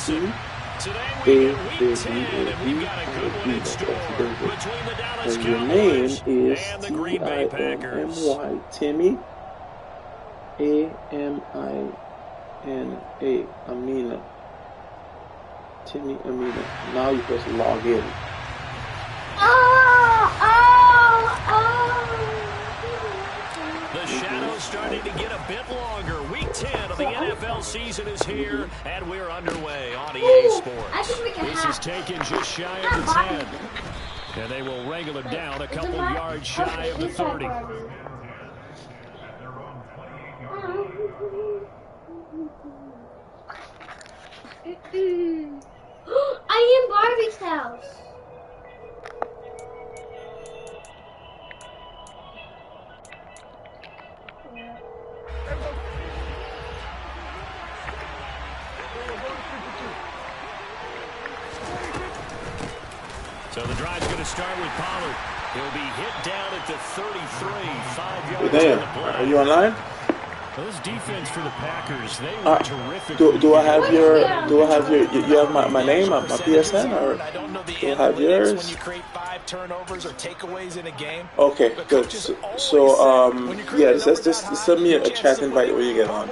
And your name is Timmy, Timmy, A-M-I-N-A, Amina. Timmy Amina. Now you press log in. The shadow's starting to get a bit longer. Week 10 of the NFL season is here, and we're underway on EA Sports. This is taken just shy of the 10. And they will wrangle him down a couple yards shy of the 30. I am Barbie's house. So the drive's going to start with Pollard. He'll be hit down at the 33, 5 yards. Hey, are you online? Those defense for the Packers, they were terrific. Do I have your? You have my name, my PSN, or do I have yours? When you create 5 turnovers or takeaways in a game. Okay, good. So yeah, just send me a chat invite when you get on.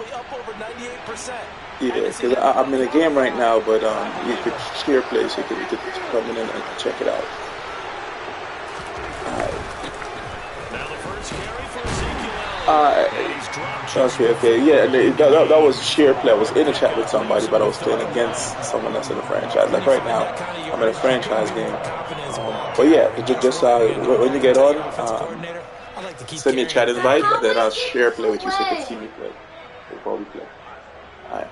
Yeah, because I'm in a game right now, but you could share place. You could come in and check it out. Now the first carry for Ezekiel. Okay, yeah, that was sheer play. I was in a chat with somebody, but I was playing against someone that's in the franchise. Like right now, I'm in a franchise game. But yeah, just when you get on, send me a chat invite, and then I'll share play with you so you can see me play before we play. Alright.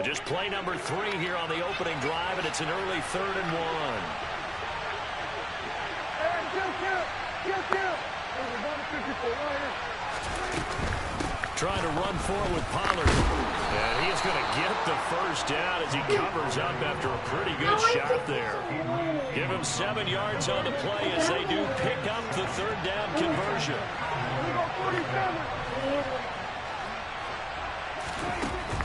Just play number 3 here on the opening drive, and it's an early 3rd and 1. Trying to run forward with Pollard. And he is going to get the first down as he covers up after a pretty good shot there. Give him 7 yards on the play as they do pick up the 3rd down conversion.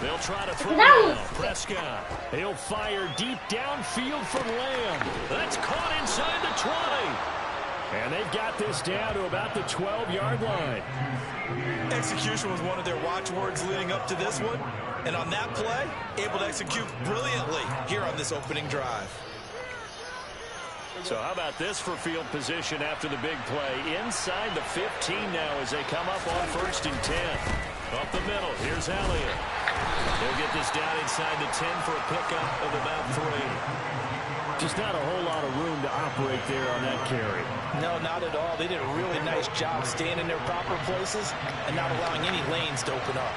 They'll try to throw now. Prescott. He'll fire deep downfield from Lamb. That's caught inside the 20. And they've got this down to about the 12-yard line. Execution was one of their watchwords leading up to this one. And on that play, able to execute brilliantly here on this opening drive. So how about this for field position after the big play? Inside the 15 now as they come up on 1st and 10. Up the middle, here's Elliott. He'll get this down inside the 10 for a pickup of about 3. Just not a whole lot of room to operate there on that carry. No, not at all. They did a really nice job staying in their proper places and not allowing any lanes to open up.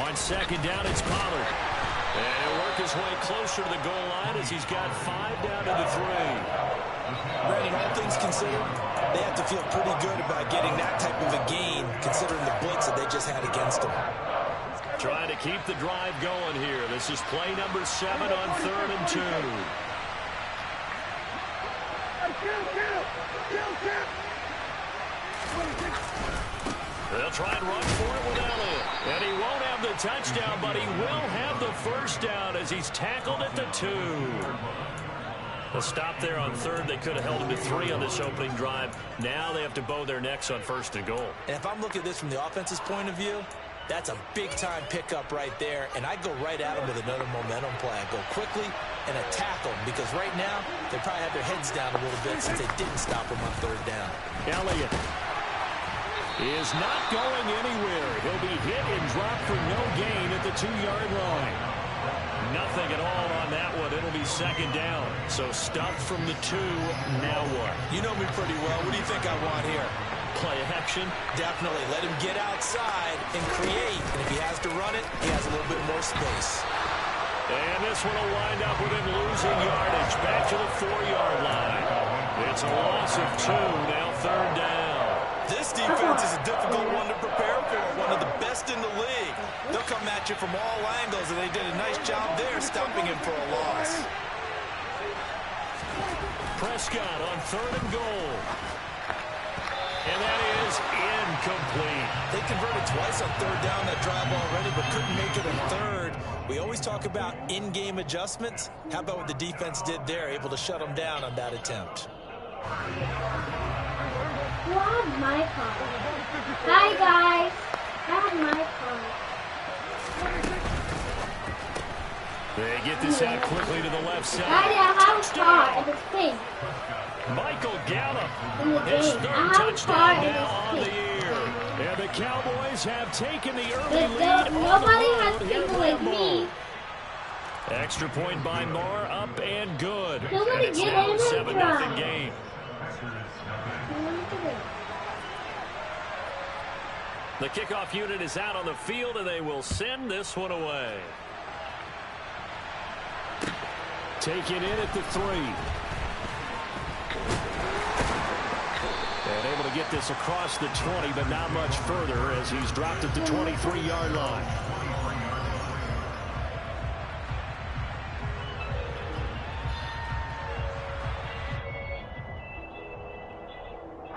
On 2nd down, it's Pollard. And he'll work his way closer to the goal line as he's got 5 down to the 3. Brandon, all things considered, they have to feel pretty good about getting that type of a gain, considering the blitz that they just had against them. Trying to keep the drive going here. This is play number 7 on 3rd and 2. They'll try and run for it with Elliott. And he won't have the touchdown, but he will have the first down as he's tackled at the 2. A stop there on 3rd. They could have held him to 3 on this opening drive. Now they have to bow their necks on 1st and goal. And if I'm looking at this from the offense's point of view, that's a big-time pickup right there. And I go right at them with another momentum play. I go quickly and attack them because right now they probably have their heads down a little bit since they didn't stop them on 3rd down. Elliott is not going anywhere. He'll be hit and dropped for no gain at the 2-yard line. Nothing at all on that one. It'll be 2nd down. So stuffed from the 2. Now what? You know me pretty well. What do you think I want here? Play action? Definitely. Let him get outside and create. And if he has to run it, he has a little bit more space. And this one will wind up with him losing yardage. Back to the 4-yard line. It's a loss of 2. Now 3rd down. This defense is a difficult one to prepare for, one of the best in the league. They'll come at you from all angles, and they did a nice job there stopping him for a loss. Prescott on 3rd and goal. And that is incomplete. They converted twice on 3rd down that drive already, but couldn't make it on 3rd. We always talk about in-game adjustments. How about what the defense did there, able to shut them down on that attempt? Grab my car. Hi, guys. Grab my car. They get this out quickly to the left side. Daddy, I have a car and it's pink. Michael Gallup, In the his game. 3rd I have a car touchdown and now it's on the pink. year. And the Cowboys have taken the early But lead nobody on the has road here people at like me. Lambeau. Extra point by Moore, up and good. Nobody And it's get now a in 7-0 and game. The kickoff unit is out on the field, and they will send this one away. Taken in at the 3. And able to get this across the 20, but not much further as he's dropped at the 23-yard line.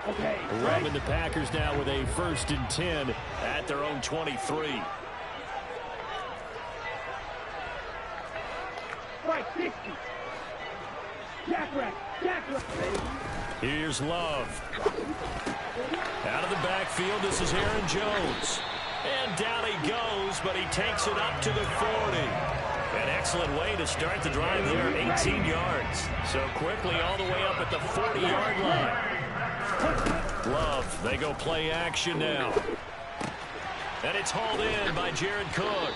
Okay. Robbing the Packers now with a 1st and 10 at their own 23. Right, 60. Jack rack. Here's Love. Out of the backfield, this is Aaron Jones. And down he goes, but he takes it up to the 40. An excellent way to start the drive there, 18 yards. So quickly all the way up at the 40-yard line. Love, they go play action now. And it's hauled in by Jared Cook.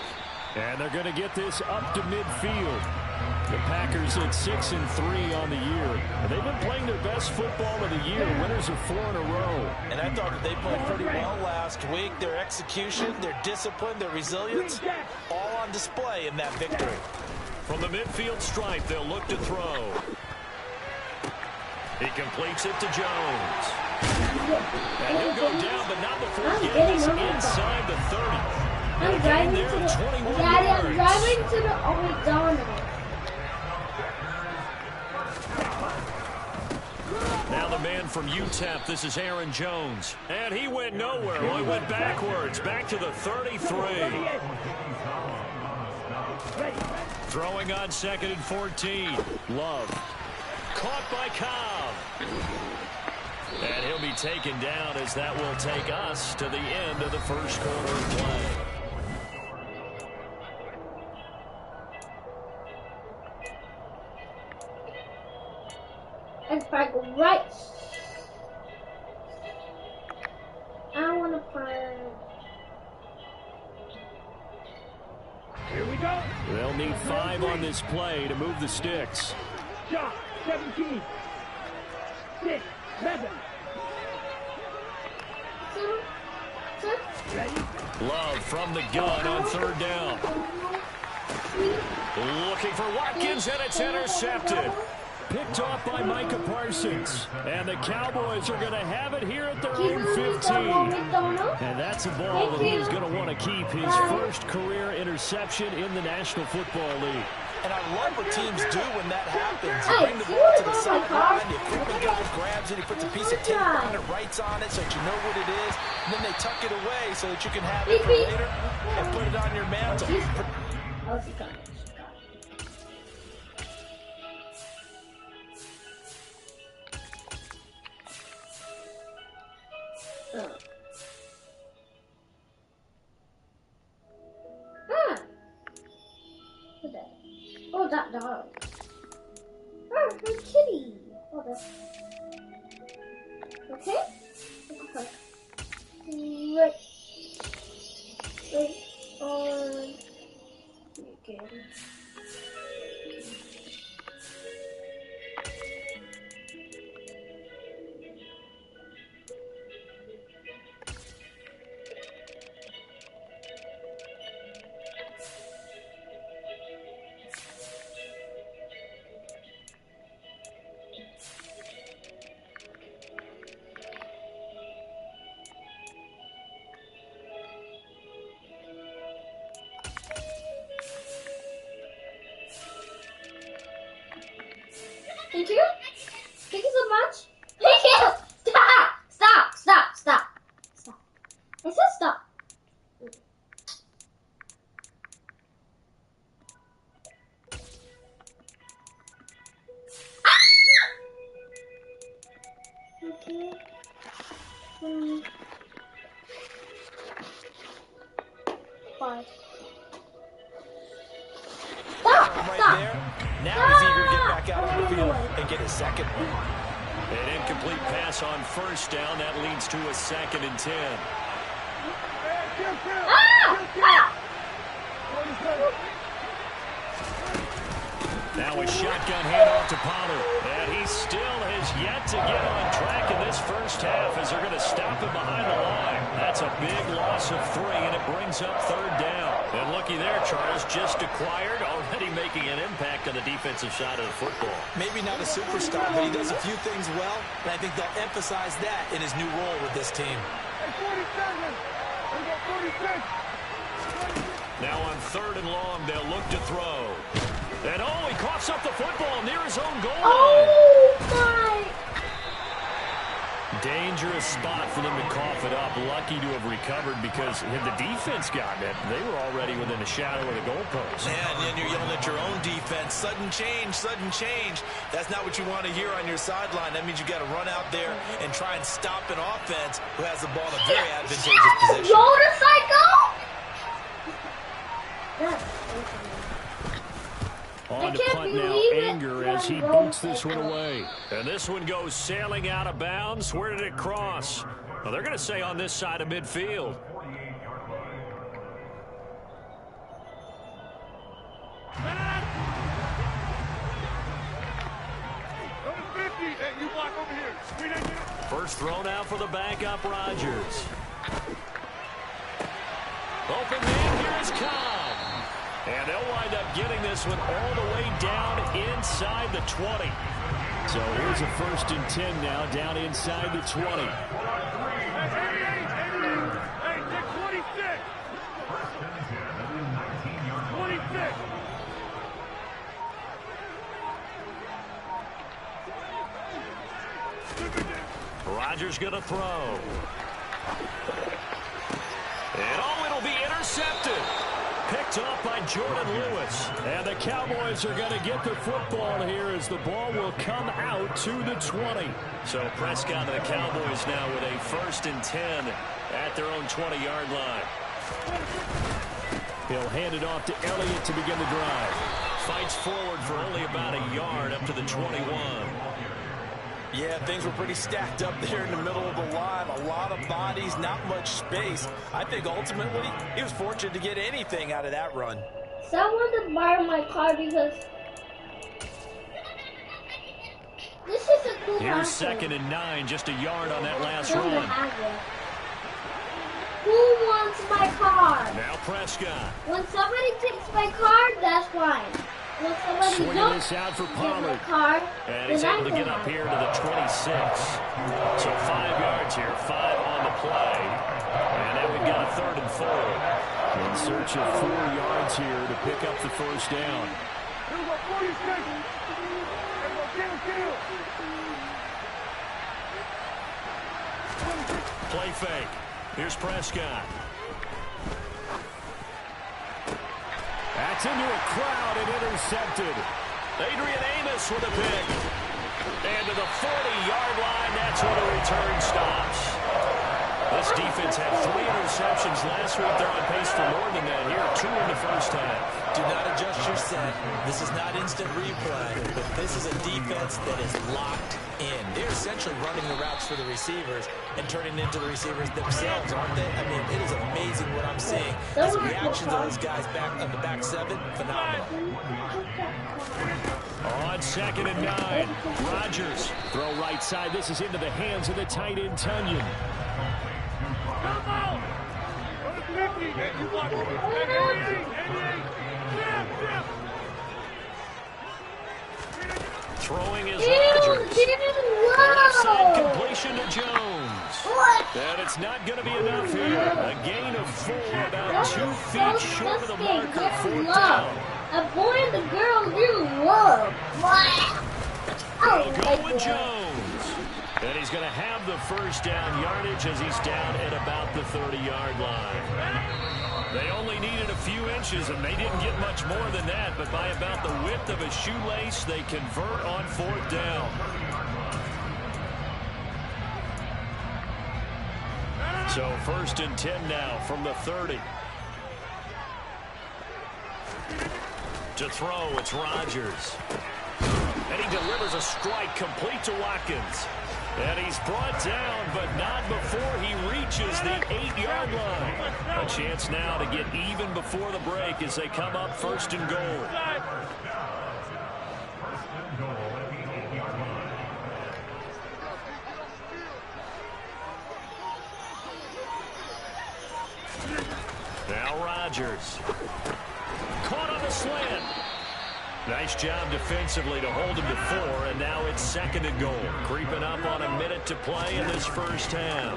And they're going to get this up to midfield. The Packers at 6-3 on the year. And they've been playing their best football of the year. Winners of 4 in a row. And I thought that they played pretty well last week. Their execution, their discipline, their resilience, all on display in that victory. From the midfield stripe, they'll look to throw. He completes it to Jones. And he'll go down, but not before getting this inside the 30. I'm driving to the, Daddy, I'm driving to the McDonald's. Now the man from UTEP, this is Aaron Jones. And he went nowhere. Well, he went backwards, back to the 33. Throwing on 2nd and 14. Love. Caught by Cobb. And he'll be taken down as that will take us to the end of the first quarter of play. And back right. I want to find. Here we go. They'll need 5 on this play to move the sticks. Shot. 17. 6. 7. Ready? Love from the gun on 3rd down. Looking for Watkins, and it's intercepted. Picked off by Micah Parsons. And the Cowboys are going to have it here at their own 15. And that's a ball that he's going to want to keep, his first career interception in the National Football League. And I love what teams do when that happens. You bring the ball to the sideline, the equipment guy grabs it, he puts a piece of tape on it, writes on it so that you know what it is, and then they tuck it away so that you can have it for later and put it on your mantle. Oh, she got it. Oh, that dog. Oh, her kitty. Oh, that's... Okay. Right on. Again. Thank you. Thank you so much. Thank you. Stop. Stop. Stop. Stop. Stop. I said stop. Okay. Five. Stop! Right Stop! there. Now he's eager to get back out on the field and get his second one. An incomplete pass on first down. That leads to a 2nd and 10. Now a shotgun handoff to Pollard. And he still has yet to get on track in this first half as they're going to stop him behind the line. That's a big loss of 3, and it brings up 3rd down. And looky there, Charles, just acquired, already making an impact on the defensive side of the football. Maybe not a superstar, but he does a few things well, and I think they'll emphasize that in his new role with this team. Now on 3rd and long, they'll look to throw. And he coughs up the football near his own goal line. Oh my! Dangerous spot for them to cough it up. Lucky to have recovered because had the defense gotten it, they were already within a shadow of the goalpost. Yeah, and then you're yelling at your own defense. Sudden change, sudden change. That's not what you want to hear on your sideline. That means you got to run out there and try and stop an offense who has the ball in a very advantageous position. Motorcycle! On to punt now, Anger as he boots this one away. And this one goes sailing out of bounds. Where did it cross? Well, they're going to say on this side of midfield. First thrown out for the backup, Rodgers. Open man, here is Cobb. And they'll wind up getting this one all the way down inside the 20. So here's a 1st and 10 now, down inside the 20. Hey, 26. 26. Rodgers going to throw. And it'll be intercepted. Picked off by Jordan Lewis. And the Cowboys are going to get the football here as the ball will come out to the 20. So Prescott and the Cowboys now with a 1st and 10 at their own 20-yard line. He'll hand it off to Elliott to begin the drive. Fights forward for only about a yard up to the 21. Yeah, things were pretty stacked up there in the middle of the line. A lot of bodies, not much space. I think ultimately he was fortunate to get anything out of that run. Someone to borrow my car because this is a cool Here's concept. 2nd and 9, just a yard on that last Don't run. have it. Who wants my car? Now Prescott. When somebody takes my car, that's fine. When somebody Swinging don't this out for get Pollard. my car, And he's able to get up here to the 26. So 5 yards here, 5 on the play. And then we've got a 3rd and 4. In search of 4 yards here to pick up the 1st down. Play fake. Here's Prescott. That's into a crowd and intercepted. Adrian Amos with a pick. And to the 40-yard line, that's where the return stops. This defense had 3 interceptions last week. They're on pace for more than that here. 2 in the first half. Do not adjust your set. This is not instant replay, but this is a defense that is locked in. They're essentially running the routes for the receivers and turning into the receivers themselves, aren't they? I mean, it is amazing what I'm seeing. As reactions of those guys back on the back 7, phenomenal. On 2nd and 9, Rodgers. Throw right side. This is into the hands of the tight end, Tunyon. Throwing is Rodgers. Left side completion to Jones. And it's not going to be enough here. A gain of 4, about 2 feet short of the marker. 4th down. A boy and a girl do love. Oh, Jones. And he's going to have the first down yardage as he's down at about the 30-yard line. They only needed a few inches, and they didn't get much more than that. But by about the width of a shoelace, they convert on 4th down. So 1st and 10 now from the 30. To throw, it's Rodgers. And he delivers a strike complete to Watkins. And he's brought down, but not before he reaches the 8-yard line. A chance now to get even before the break as they come up 1st and goal. Now Rodgers. Caught on the slant. Nice job defensively to hold him to 4, and now it's 2nd and goal. Creeping up on a minute to play in this first half.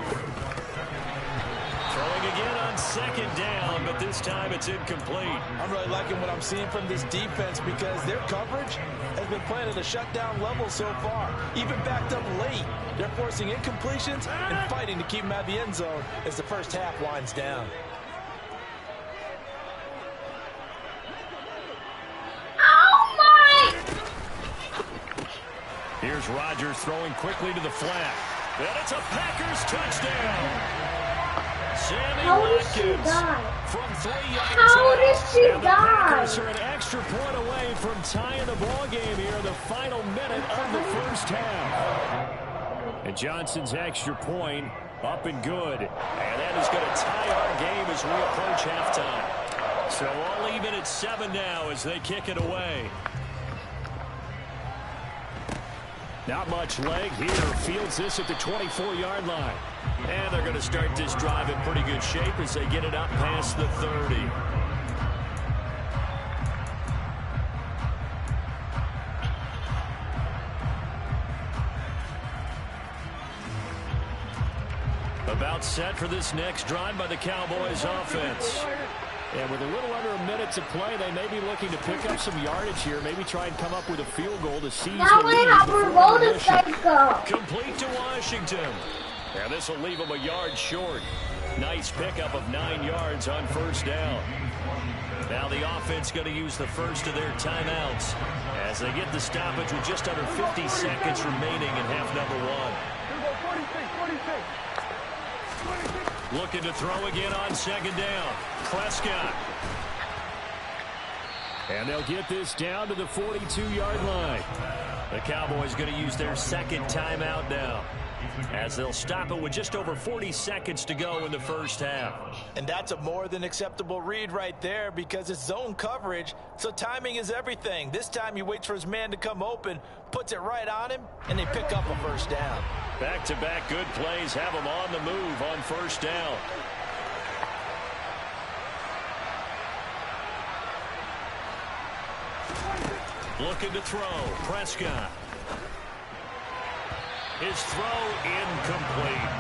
Throwing again on 2nd down, but this time it's incomplete. I'm really liking what I'm seeing from this defense because their coverage has been playing at a shutdown level so far. Even backed up late, they're forcing incompletions and fighting to keep them out of the end zone as the first half winds down. Here's Rodgers throwing quickly to the flat. And it's a Packers touchdown. Sammy Watkins from 3 yards How did she and the Packers are an extra point away from tying the ball game here in the final minute of the first half. And Johnson's extra point up and good. And that is going to tie our game as we approach halftime. So all even at 7 now as they kick it away. Not much leg here. Fields this at the 24-yard line. And they're going to start this drive in pretty good shape as they get it up past the 30. About set for this next drive by the Cowboys offense. And with a little under a minute to play, they may be looking to pick up some yardage here. Maybe try and come up with a field goal to seize the lead. Complete to Washington. And this will leave them a yard short. Nice pickup of 9 yards on 1st down. Now the offense going to use the first of their timeouts as they get the stoppage with just under 50 seconds remaining in half number 1. Looking to throw again on 2nd down. Prescott. And they'll get this down to the 42-yard line. The Cowboys going to use their 2nd timeout now, as they'll stop it with just over 40 seconds to go in the first half. And that's a more than acceptable read right there because it's zone coverage, so timing is everything. This time he waits for his man to come open, puts it right on him, and they pick up a 1st down. Back-to-back good plays have them on the move on 1st down. Looking to throw. Prescott. His throw incomplete.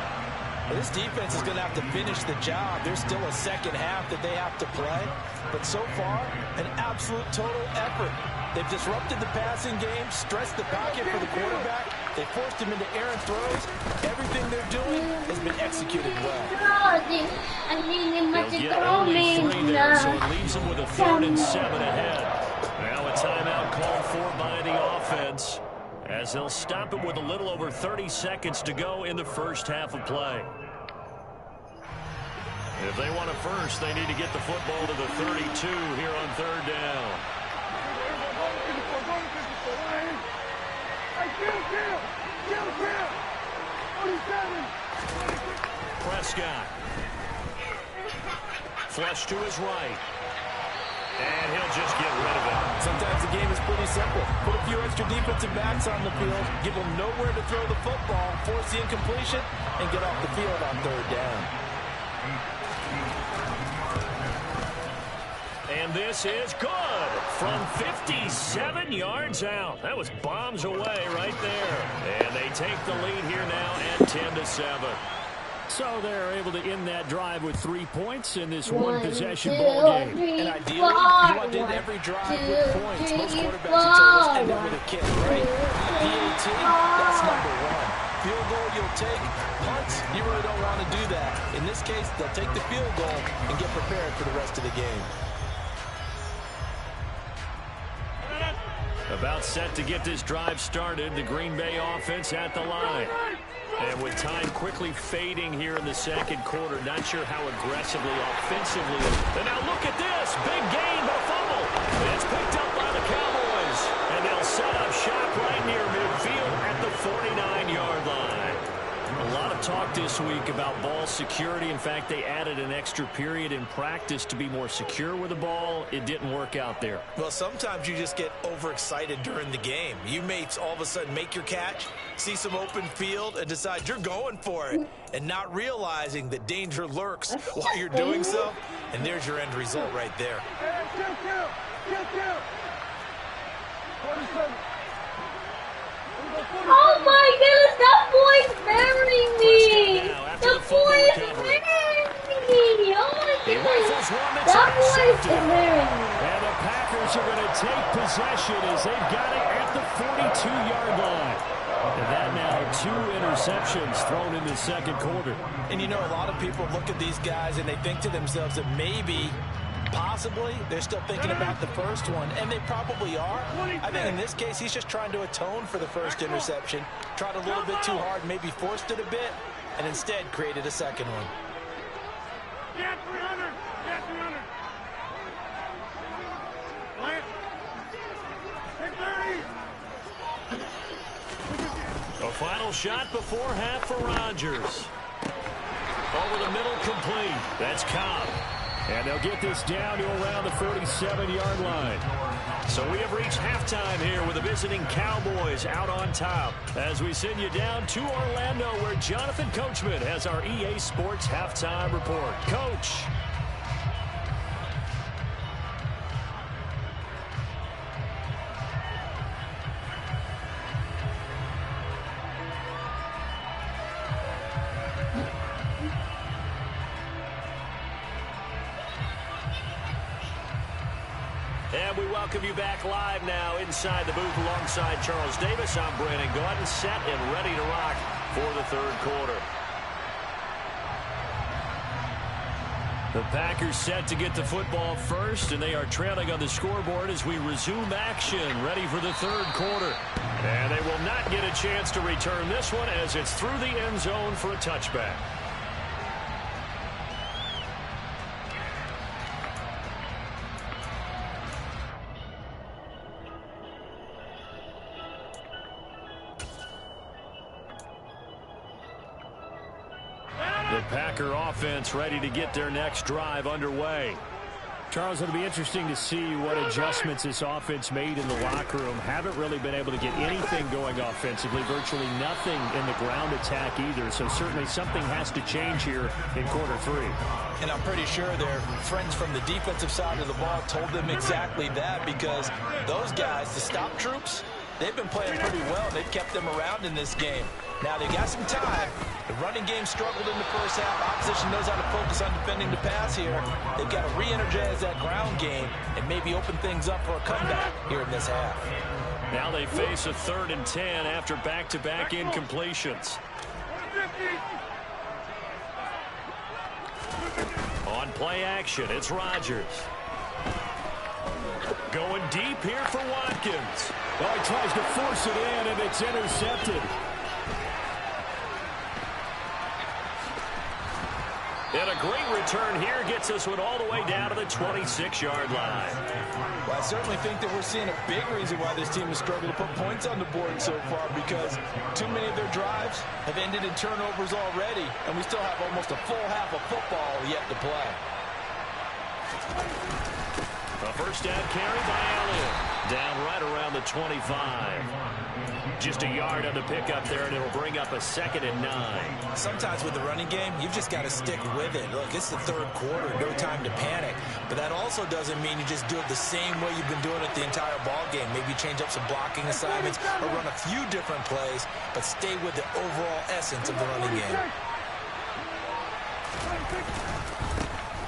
This defense is going to have to finish the job. There's still a second half that they have to play. But so far, an absolute total effort. They've disrupted the passing game, stressed the pocket for the quarterback. They forced him into errant throws. Everything they're doing has been executed well. They'll get only 3 there, so it leaves them with a 3rd and 7 ahead. Now a timeout called for by the offense, as they'll stop it with a little over 30 seconds to go in the first half of play. If they want a first, they need to get the football to the 32 here on 3rd down. Prescott. Flush to his right. And he'll just get rid of it. Sometimes the game is pretty simple. Put a few extra defensive backs on the field, give them nowhere to throw the football, force the incompletion, and get off the field on 3rd down. And this is good from 57 yards out. That was bombs away right there. And they take the lead here now at 10-7. So they're able to end that drive with 3 points in this one-possession ball game. And ideally, you want to end every drive with points. Most quarterbacks would tell us end it with a kick, right? PAT, that's number one. Field goal you'll take. Punts, you really don't want to do that. In this case, they'll take the field goal and get prepared for the rest of the game. About set to get this drive started, the Green Bay offense at the line. And with time quickly fading here in the second quarter, not sure how aggressively, offensively. And now look at this. Big gain, but a fumble. It's picked up by the Cowboys. And they'll set up shop right near midfield at the 49-yard line. A lot of talk this week about ball security. In fact, they added an extra period in practice to be more secure with the ball. It didn't work out there. Well, sometimes you just get overexcited during the game. You may all of a sudden make your catch, see some open field, and decide you're going for it, and not realizing that danger lurks while you're doing so. And there's your end result right there. Oh my goodness, that boy's burying me! The boy is burying me! Oh my goodness! That boy is burying me! And the Packers are going to take possession as they've got it at the 42-yard line. And that now 2 interceptions thrown in the second quarter. And you know, a lot of people look at these guys and they think to themselves that maybe, possibly, they're still thinking about the first one, and they probably are. I think in this case, he's just trying to atone for the first interception, tried a little bit too hard, maybe forced it a bit, and instead created a second one. Get 300! Get 300! Plant! Hit 30! A final shot before half for Rodgers. Over the middle, complete. That's Cobb. And they'll get this down to around the 47-yard line. So we have reached halftime here with the visiting Cowboys out on top. As we send you down to Orlando, where Jonathan Coachman has our EA Sports halftime report. Coach. And we welcome you back live now inside the booth alongside Charles Davis. I'm Brandon Gordon, set and ready to rock for the third quarter. The Packers set to get the football first, and they are trailing on the scoreboard as we resume action, ready for the third quarter. And they will not get a chance to return this one as it's through the end zone for a touchback. The Packer offense ready to get their next drive underway. Charles, it'll be interesting to see what adjustments this offense made in the locker room. Haven't really been able to get anything going offensively, virtually nothing in the ground attack either. So certainly something has to change here in quarter 3. And I'm pretty sure their friends from the defensive side of the ball told them exactly that, because those guys, the stop troops, they've been playing pretty well. They've kept them around in this game. Now they've got some time. The running game struggled in the first half. Opposition knows how to focus on defending the pass here. They've got to re-energize that ground game and maybe open things up for a comeback here in this half. Now they face a 3rd and 10 after back-to-back incompletions. On play action, it's Rodgers. Going deep here for Watkins. Oh, he tries to force it in, and it's intercepted. And a great return here gets us one all the way down to the 26-yard line. Well, I certainly think that we're seeing a big reason why this team has struggled to put points on the board so far, because too many of their drives have ended in turnovers already, and we still have almost a full half of football yet to play. A first down carry by Allen. Down right around the 25. Just a yard on the pickup there, and it'll bring up a 2nd and 9. Sometimes with the running game, you've just got to stick with it. Look, it's the third quarter, no time to panic. But that also doesn't mean you just do it the same way you've been doing it the entire ball game. Maybe change up some blocking assignments or run a few different plays, but stay with the overall essence of the running game.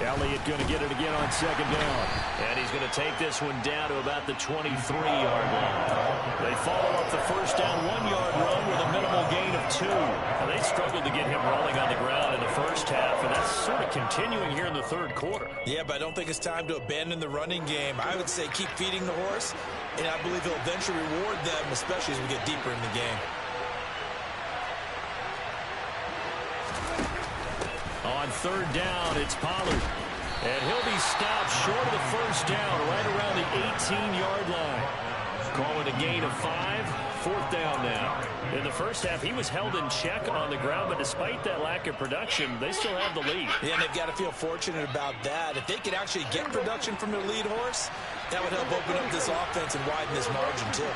Elliott going to get it again on 2nd down. And he's going to take this one down to about the 23-yard line. first down 1-yard run with a minimal gain of 2. Now, they struggled to get him rolling on the ground in the first half, and that's sort of continuing here in the third quarter. Yeah, but I don't think it's time to abandon the running game. I would say keep feeding the horse, and I believe he'll eventually reward them, especially as we get deeper in the game. On third down, it's Pollard. And he'll be stopped short of the first down, right around the 18-yard line. Calling a gain of 5, fourth down now. In the first half, he was held in check on the ground, but despite that lack of production, they still have the lead. Yeah, and they've got to feel fortunate about that. If they could actually get production from their lead horse, that would help open up this offense and widen this margin, too.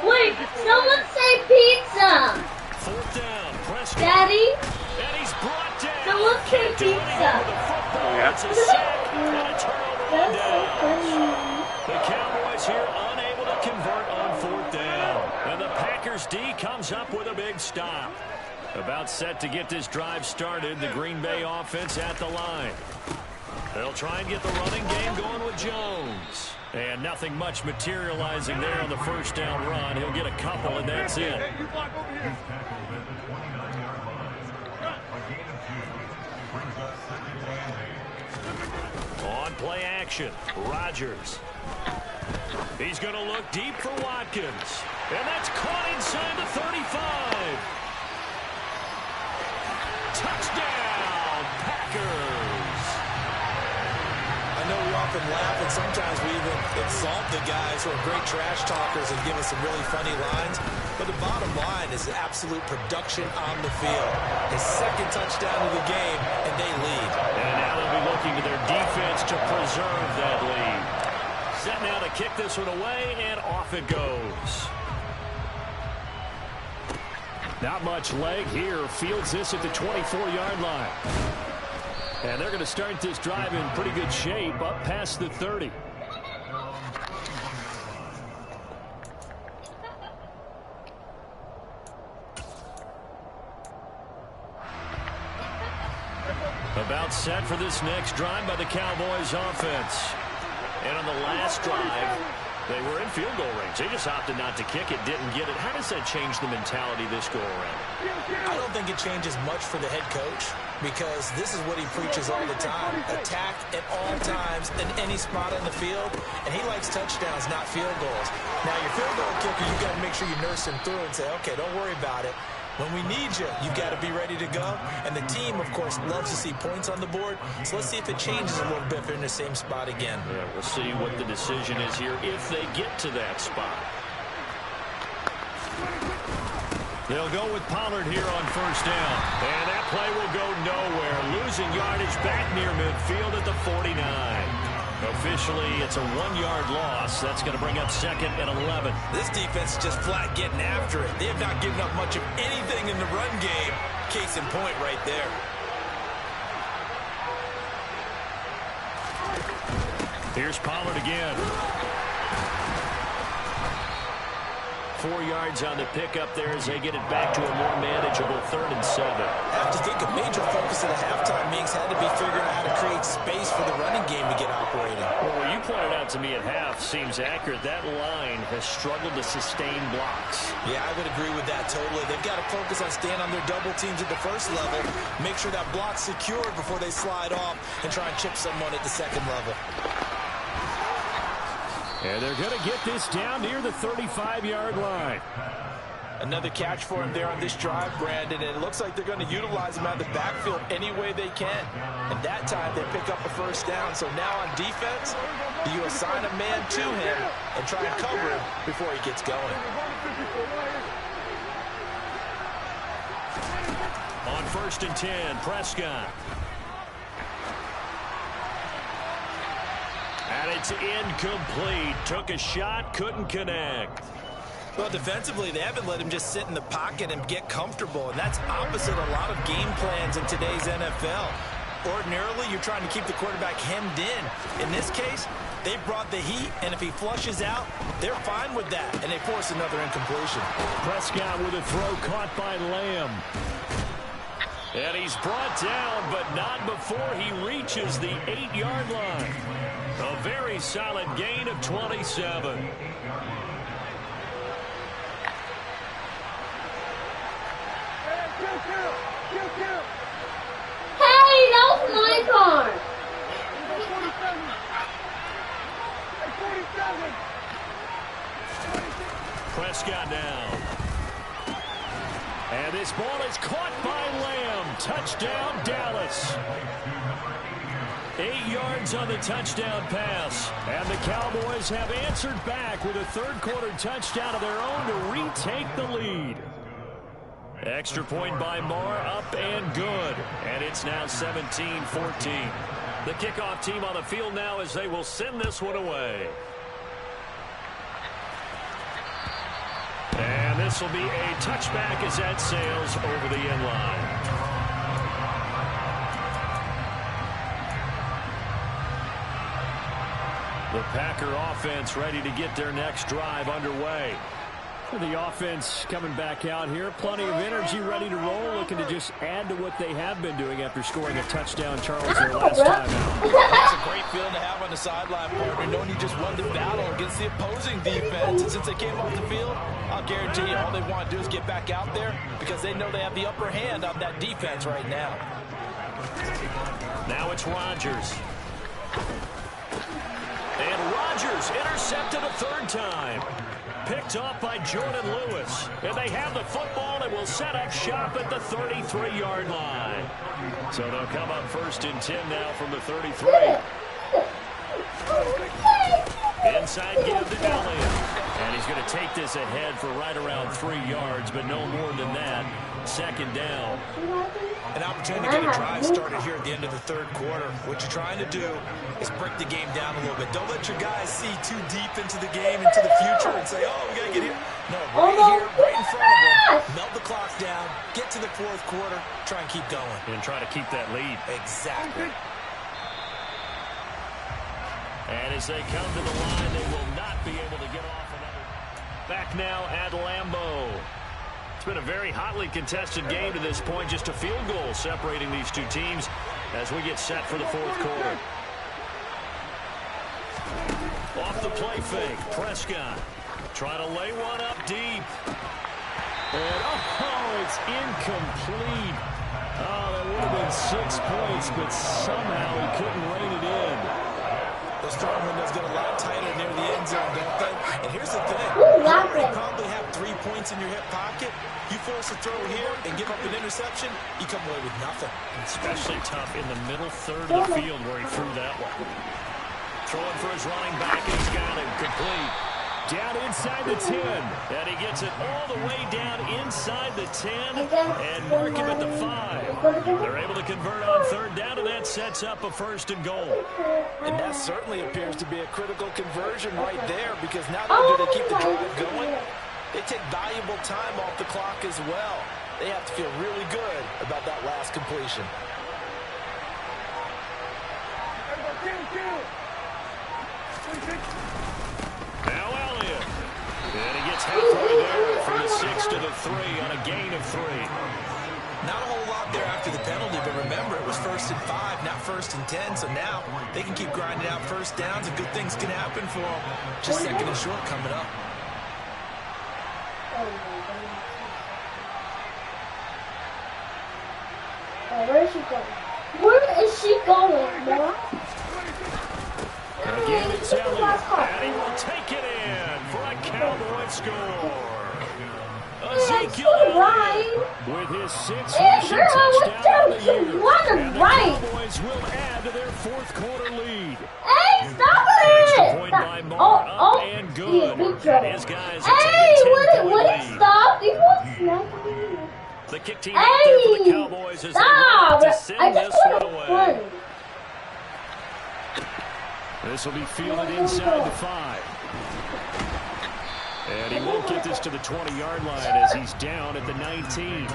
Wait, someone say pizza. Fourth down, Prescott. Daddy? And he's brought down. Someone say Can't do anything pizza. with the football. Yeah. It's a sack and a turnover on That's so downs. funny. The Cowboys here unable to convert on fourth down. And the Packers D comes up with a big stop. About set to get this drive started, the Green Bay offense at the line. They'll try and get the running game going with Jones. And nothing much materializing there on the first down run. He'll get a couple, and that's it. On play action, Rodgers. He's going to look deep for Watkins. And that's caught inside the 35. Touchdown, Packers. I know we often laugh, and sometimes we even exalt the guys who are great trash talkers and give us some really funny lines. But the bottom line is absolute production on the field. His second touchdown of the game, and they lead. And now they'll be looking to their defense to preserve that lead. Set now to kick this one away, and off it goes. Not much leg here. Fields this at the 24-yard line. And they're going to start this drive in pretty good shape up past the 30. About set for this next drive by the Cowboys offense. And on the last drive, they were in field goal range. They just opted not to kick it, didn't get it. How does that change the mentality this go around? I don't think it changes much for the head coach because this is what he preaches all the time. Attack at all times in any spot on the field, and he likes touchdowns, not field goals. Now, your field goal kicker, you've got to make sure you nurse him through and say, okay, don't worry about it. When we need you, you've got to be ready to go. And the team, of course, loves to see points on the board. So let's see if it changes a little bit if they're in the same spot again. Yeah, we'll see what the decision is here if they get to that spot. They'll go with Pollard here on first down. And that play will go nowhere. Losing yardage back near midfield at the 49. Officially, it's a 1-yard loss. That's going to bring up second and 11. This defense is just flat getting after it. They have not given up much of anything in the run game. Case in point right there. Here's Pollard again. 4 yards on the pickup there as they get it back to a more manageable 3rd and 7. I have to think a major focus of the halftime meetings had to be figuring out how to create space for the running game to get operating. Well, what you pointed out to me at half seems accurate. That line has struggled to sustain blocks. Yeah, I would agree with that totally. They've got to focus on staying on their double teams at the first level, make sure that block's secured before they slide off and try and chip someone at the second level. And they're going to get this down near the 35-yard line. Another catch for him there on this drive, Brandon, and it looks like they're going to utilize him out of the backfield any way they can. And that time they pick up a first down. So now on defense, do you assign a man to him and try and cover him before he gets going? On 1st and 10, Prescott. And it's incomplete. Took a shot, couldn't connect. Well, defensively, they haven't let him just sit in the pocket and get comfortable, and that's opposite a lot of game plans in today's NFL. Ordinarily, you're trying to keep the quarterback hemmed in. In this case, they brought the heat, and if he flushes out, they're fine with that, and they force another incompletion. Prescott with a throw caught by Lamb. And he's brought down, but not before he reaches the 8-yard line. A very solid gain of 27. Hey, that was my car. Prescott down. And this ball is caught by Lamb. Touchdown, Dallas. 8 yards on the touchdown pass. And the Cowboys have answered back with a third-quarter touchdown of their own to retake the lead. Extra point by Marr, up and good. And it's now 17-14. The kickoff team on the field now as they will send this one away. And this will be a touchback as that sails over the end line. The Packer offense ready to get their next drive underway. The offense coming back out here. Plenty of energy, ready to roll, looking to just add to what they have been doing after scoring a touchdown, Charles, their last time out. That's a great feeling to have on the sideline, partner, knowing you just won the battle against the opposing defense. And since they came off the field, I'll guarantee you all they want to do is get back out there because they know they have the upper hand on that defense right now. Now it's Rodgers. And Rodgers intercepted a third time. Picked off by Jordan Lewis. And they have the football and will set up shop at the 33-yard line. So they'll come up 1st and 10 now from the 33. Inside give to Elliott. And he's going to take this ahead for right around 3 yards, but no more than that. 2nd down. An opportunity to get a drive started here at the end of the third quarter. What you're trying to do is break the game down a little bit. Don't let your guys see too deep into the game, into the future, and say, oh, we got to get here. No, right here, right in front of them. Melt the clock down, get to the fourth quarter, try and keep going. And try to keep that lead. Exactly. And as they come to the line, they will not be able to get off another. Back now at Lambeau. It's been a very hotly contested game to this point. Just a field goal separating these two teams as we get set for the fourth quarter. Off the play fake, Prescott trying to lay one up deep. And, oh, it's incomplete. Oh, that would have been 6 points, but somehow he couldn't rein it in. Those strong windows get a lot tighter near the end zone, don't they? And here's the thing. You probably have 3 points in your hip pocket. You force a throw here and give up an interception, you come away with nothing. Especially tough in the middle third of the field where he threw that one. Throwing for his running back, and he's got him complete. Down inside the 10. And he gets it all the way down inside the 10 and mark him at the 5. They're able to convert on third down, and that sets up a 1st and goal. And that certainly appears to be a critical conversion right there because not only do they keep the drive going, they take valuable time off the clock as well. They have to feel really good about that last completion. Now Elliott. And he gets halfway there from the 6 to the 3 on a gain of 3. Not a whole lot there after the penalty, but remember, it was 1st and 5, not 1st and 10, so now they can keep grinding out first downs and good things can happen for them. Just 2nd and short coming up. Where is she going? Where is she going, Mom? Again, it's Elliott, and he will take it in for a Cowboy score. Ezekiel Elliott with his 6th rushing touchdown of the year. And the Cowboys will add to their 4th quarter lead. Hey, stop it! Extra point by Marr, up and good. And his guys are taking a 10-point lead. Stop! You won't smack me. The kick team out there for the Cowboys as they want to send this one away. This will be fielded inside the 5. And he won't get this to the 20-yard line as he's down at the 19.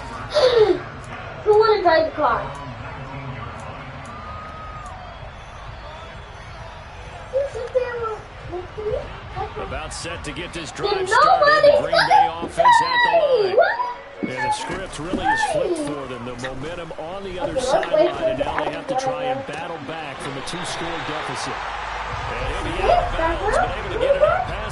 Who want to drive the car? About set to get this drive started. The Green Bay offense at the line. And the script really is flipped for them. The momentum on the other sideline, and now they have to try and battle back from a 2-score deficit. And he'll be out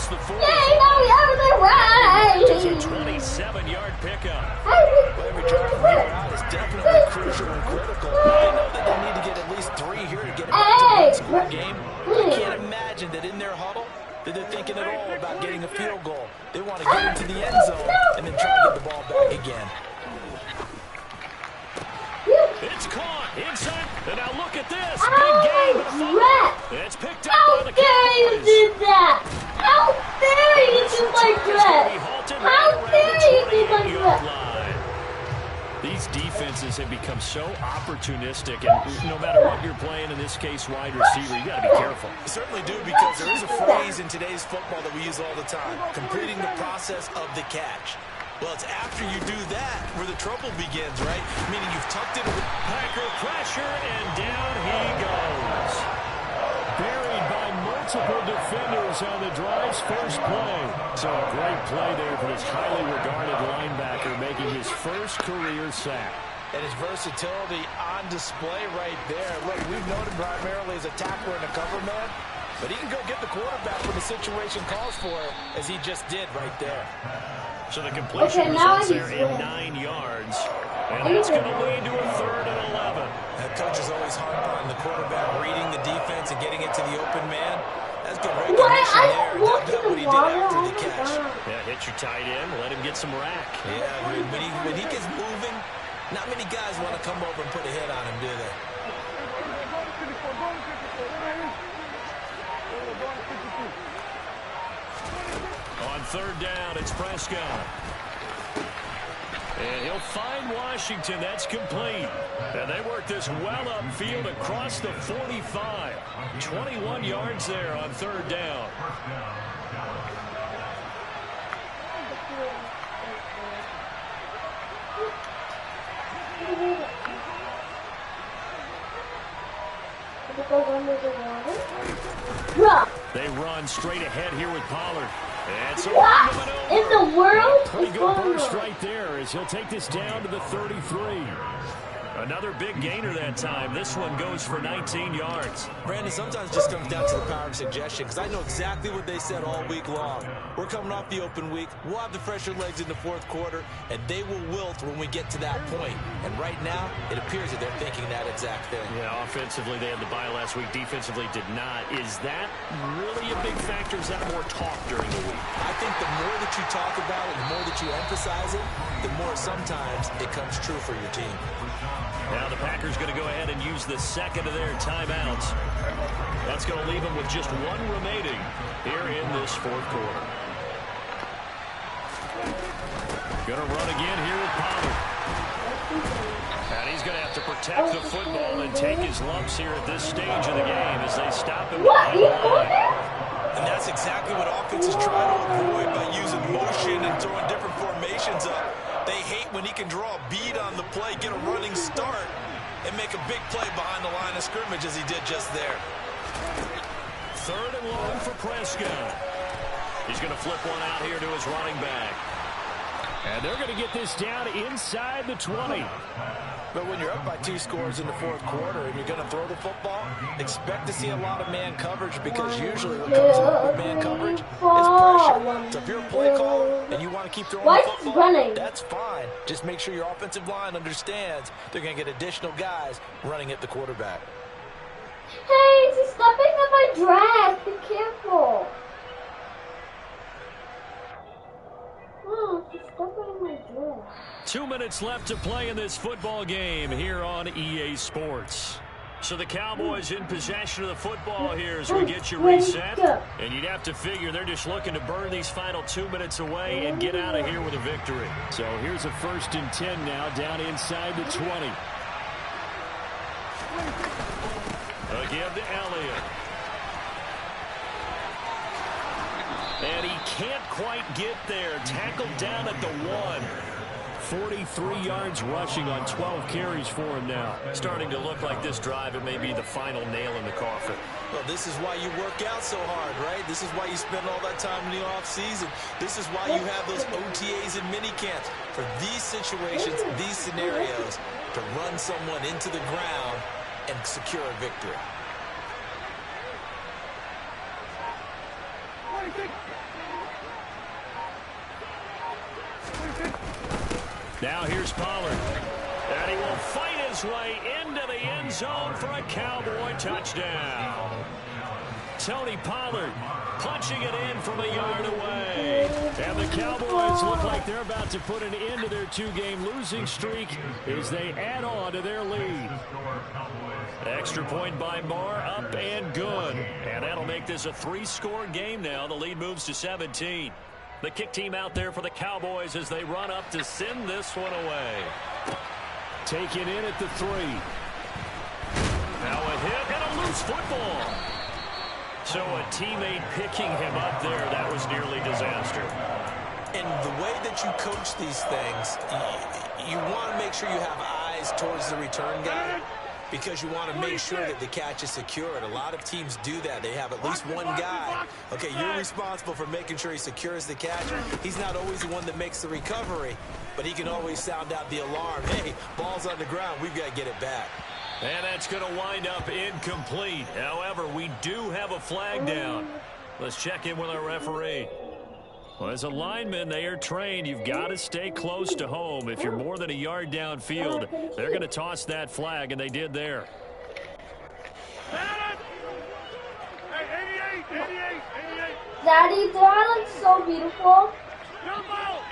across the 40. Yay, now we have the right. Just a 27-yard pickup. Well, every drive from here out is definitely crucial and critical. I know that they need to get at least 3 here to get it back to a one-score game. I can't imagine that in their huddle that they're thinking at all about getting a field goal. They want to get into the end zone and then try to get the ball back again. It's caught inside. And now look at this. Big game. It's picked up by the How dare you Cowboys. do that? How dare you do like that? How dare you do like that? These defenses have become so opportunistic, and no matter what you're playing, in this case, wide receiver, you got to be careful. You certainly do, because there is a phrase in today's football that we use all the time: completing the process of the catch. Well, it's after you do that where the trouble begins, right? Meaning you've tucked it. Packer pressure, and down he goes. Buried by multiple defenders on the drive's first play. So a great play there for this highly regarded linebacker, making his first career sack. And his versatility on display right there. Look, we've known him primarily as a tackler and a cover man, but he can go get the quarterback when the situation calls for it, as he just did right there. So the completion results there in 9 yards. And that's going to lead to a 3rd and 11. That coach is always hard on the quarterback reading the defense and getting it to the open man. That's good recognition there. That's not what he did after the catch. Yeah, hit your tight end, let him get some rack. Yeah, when he gets moving, not many guys want to come over and put a hit on him, do they? On 3rd down, it's Prescott. And he'll find Washington. That's complete. And they work this well upfield across the 45. 21 yards there on 3rd down. They run straight ahead here with Pollard. And so What in the world? Pretty good burst right there as he'll take this down to the 33. another big gainer that time. This one goes for 19 yards. Brandon, sometimes it just comes down to the power of suggestion, because I know exactly what they said all week long. We're coming off the open week. We'll have the fresher legs in the fourth quarter, and they will wilt when we get to that point. And right now, it appears that they're thinking that exact thing. Yeah, offensively, they had the bye last week. Defensively, did not. Is that really a big factor? Is that more talk during the week? I think the more that you talk about it, the more that you emphasize it, the more sometimes it comes true for your team. Now the Packers going to go ahead and use the second of their timeouts. That's going to leave them with just one remaining here in this fourth quarter. Going to run again here with Pollard. And he's going to have to protect the football and take his lumps here at this stage of the game as they stop him. And that's exactly what offenses try to avoid by using motion and throwing different formations up. They hate when he can draw a bead on the play, get a running start, and make a big play behind the line of scrimmage as he did just there. Third and long for Prescott. He's going to flip one out here to his running back. And they're going to get this down inside the 20. But when you're up by 2 scores in the fourth quarter and you're going to throw the football, expect to see a lot of man coverage, because usually what comes along with man coverage is pressure. So if you're a play caller and you want to keep throwing the football, that's fine. Just make sure your offensive line understands they're going to get additional guys running at the quarterback. Hey, he's stepping on my drag. Be careful. Oh, he's stepping on my drag. 2 minutes left to play in this football game here on EA Sports. So the Cowboys in possession of the football here as we get you reset. And you'd have to figure they're just looking to burn these final 2 minutes away and get out of here with a victory. So here's a 1st and 10 now down inside the 20. Again to Elliott. And he can't quite get there. Tackled down at the 1. 43 yards rushing on 12 carries for him now. Starting to look like this drive, it may be the final nail in the coffin. Well, this is why you work out so hard, right? This is why you spend all that time in the offseason. This is why you have those OTAs and mini camps. For these situations, these scenarios, to run someone into the ground and secure a victory. Now here's Pollard. And he will fight his way into the end zone for a Cowboy touchdown. Tony Pollard punching it in from a yard away. And the Cowboys look like they're about to put an end to their 2-game losing streak as they add on to their lead. Extra point by Moore, up and good. And that'll make this a 3-score game now. The lead moves to 17. The kick team out there for the Cowboys as they run up to send this one away. Taken in at the 3. Now a hit and a loose football. So a teammate picking him up there, that was nearly disaster. And the way that you coach these things, you want to make sure you have eyes towards the return guy because you want to make sure that the catch is secured. A lot of teams do that. They have at least one guy. Okay, you're responsible for making sure he secures the catch. He's not always the one that makes the recovery, but he can always sound out the alarm. Hey, ball's on the ground. We've got to get it back. And that's going to wind up incomplete. However, we do have a flag down. Let's check in with our referee. Well, as a lineman, they are trained. You've got to stay close to home. If you're more than a yard downfield, they're going to toss that flag, and they did there. Hey, 88, 88. Daddy, do I look so beautiful? Jump out.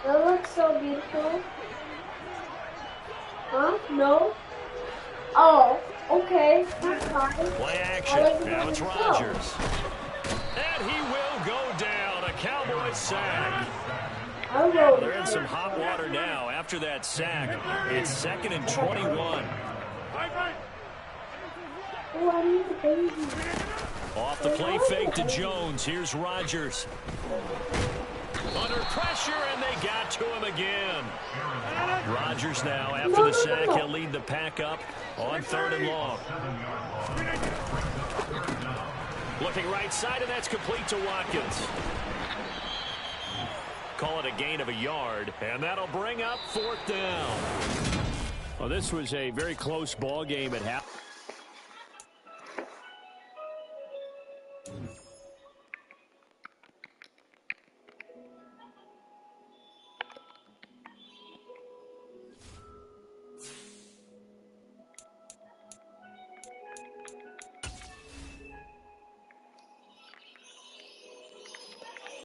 That looks so beautiful. Huh? No? Oh, okay. That's fine. Play action. Now it's Rodgers. And he will go down. A Cowboy sack. They're in some hot water now. After that sack, it's 2nd and 21. Oh, I need the baby. Off the play fake to Jones. Here's Rodgers. Under pressure, and they got to him again. Rodgers now, after the sack, he'll lead the pack up on 3rd and long. Looking right side, and that's complete to Watkins. Call it a gain of a yard, and that'll bring up 4th down. Well, this was a very close ball game at half.